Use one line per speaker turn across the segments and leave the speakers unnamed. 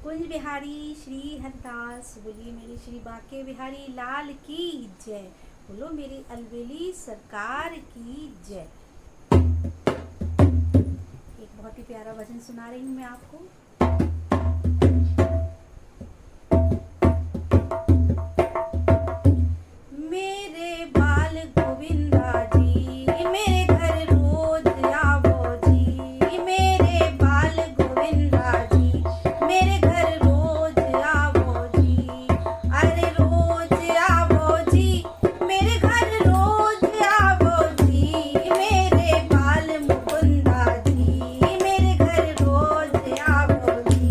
कुंज बिहारी श्री हरदास बोलिए मेरे श्री बाके बिहारी लाल की जय। बोलो मेरी अलबेली सरकार की जय। एक बहुत ही प्यारा भजन सुना रही हूँ मैं आपको। मेरे बाल गोविंदा जी मेरे घर रोज आवो जी। मेरे बाल गोविंदा जी मेरे घर रोज आवो जी। अरे रोज आवो जी मेरे घर रोज आवो जी। मेरे बाल मुकुंदा जी मेरे घर रोज आवो जी।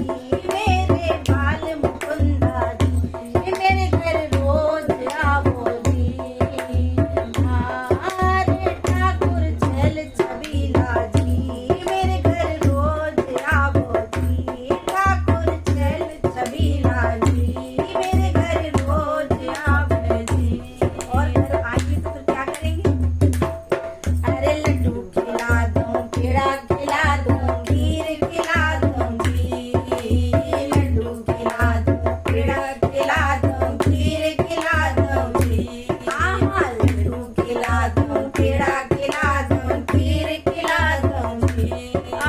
मेरे बाल मुकुंदा जी मेरे घर रोज आवो जी। ठाकुर छल छबीला जी मेरे घर रोज आवो जी। ठाकुर छल छबीला जी मेरे घर रोज आवो जी। और घर आएंगे तो फिर क्या करेंगे? अरे लड्डू खिला दूं, पेड़ा खिला दूं, खीर खिला दूंगी। लड्डू खिला दूं, पेड़ा खिला दूं, खीर खिला दूंगी। हाँ लड्डू खिला दूं, पेड़ा खिला दूं, खीर खिला दूंगी।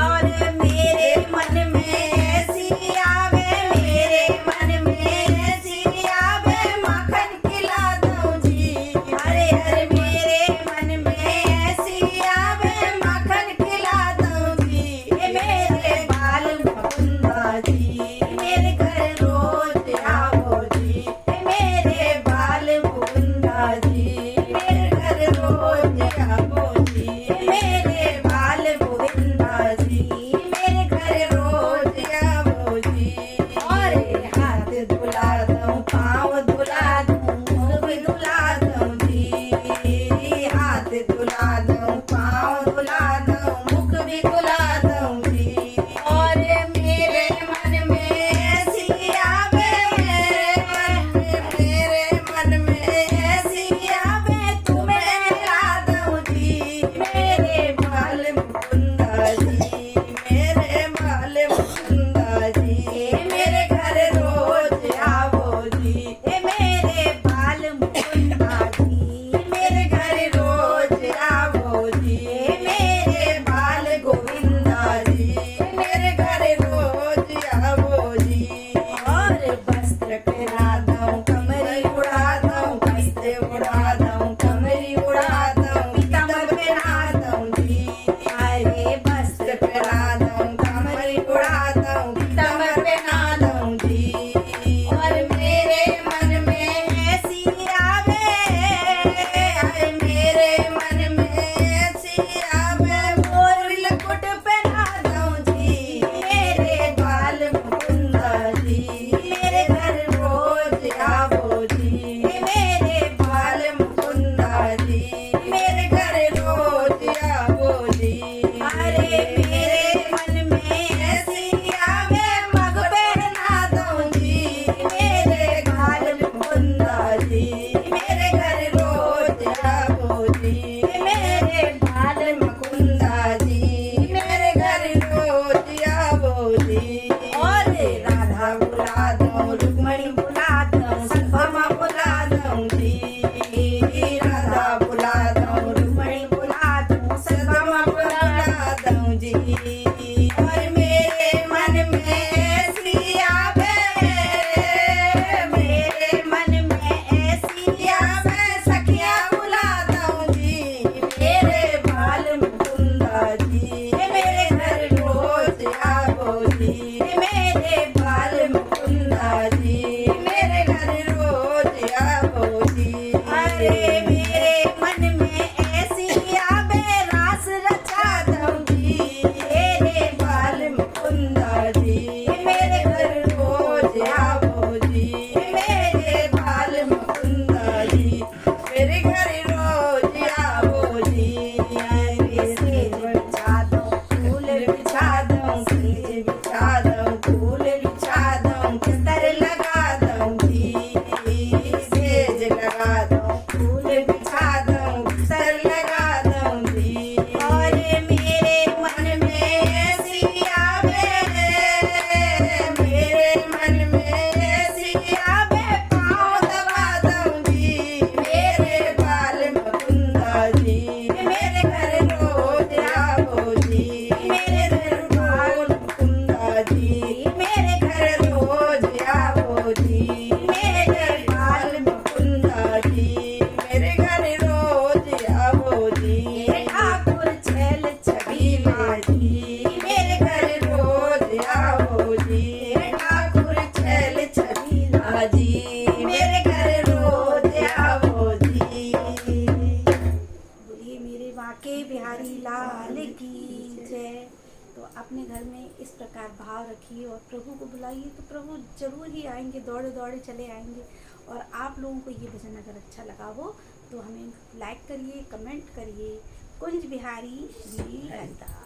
और मेरे मन में ऐसी आवे, मेरे मन में ऐसी आवे, माखन खिला दूं जी। अरे अरे मेरे मन में ऐसी आवे, माखन खिला दूं जी। मेरे बाल मुकुंदा जी मेरे घर रोज आवो जी। मेरे बाल मुकुंदा जी मेरे घर रोज आवो जी। मेरे बाल गोविंदा जी मेरे घर रोज आवो जी। और हाथ धुला दूं, पाँव धुला दूं, मुँह भी धुला दूं जी। हाथ धुला दूं, पाँव धुला दूं, मुख भी धुला दूं जी। और मेरे मन में ऐसी आवे, मेरे मन में ऐसी आवे, तुम्हें मिला दूं जी। मेरे बाल मुकुंदा जी मेरे बाल मुकुंदा जी मेरे घर रोज आवो जी। मेरे बाल मुकुंदा जी मेरे घर रोज आवो जी। मेरे बाल गोविंदा जी मेरे घर रोज आवो जी। और वस्त्र पहना दूं, कमरी उड़ा दूं, वस्त्र उड़ा दूं, कमरी उड़ा दूं, पीताम्बर पहना दूं जी। अरे वस्त्र पहना दूं, कमरी उड़ा दूं, पीताम्बर पहना दूं जी। और मेरे मन में ऐसी आवे, अरे मेरे मन में ऐसी आवे, मोर लकुट पहना दूं जी। मेरे बाल मुकुंदा जी मेरे घर रोज आवो जी। मेरे बाल मुकुंदा जी मेरे घर रोज आवो जी। अरे मेरे मन में ऐसी आवे, मग पहना दूं जी। मेरे बाल मुकुंदा जी मेरे घर रोज आवो जी। मेरे बाल मुकुंदा जी मेरे घर रोज आवो जी। और राधा बुला दूं, रुक्मणी बुला दूं, सत्यभामा बुला दूं जी। राधा बुला दूं, रुक्मणी बुला दूं, सत्यभामा बुला दूं जी। और मेरे मन में ऐसी आवे, मेरे मन में ऐसी आवे, सखियाँ बुला दूं जी। मेरे बाल मुकुंदा जी मेरे घर रोज आवो जी। मेरे बाल मुकुंदा जी मेरे घर रोज आवो जी। अरे मेरे मन में ऐसी आवे, रास रचा दूं जी। मेरे बाल मुकुंदा जी मेरे घर रोज आवो जी। मेरे बाल मुकुंदा जी मेरे घर रोज आवो जी। अरे सेज बिछा दूं, फूल बिछा दूं, सेज बिछा दूं, फूल बिछा
में इस प्रकार भाव रखिए और प्रभु को बुलाइए, तो प्रभु जरूर ही आएंगे, दौड़े दौड़े चले आएंगे। और आप लोगों को ये भजन अगर अच्छा लगा हो तो हमें लाइक करिए, कमेंट करिए। कुंज बिहारी श्री हरिदास।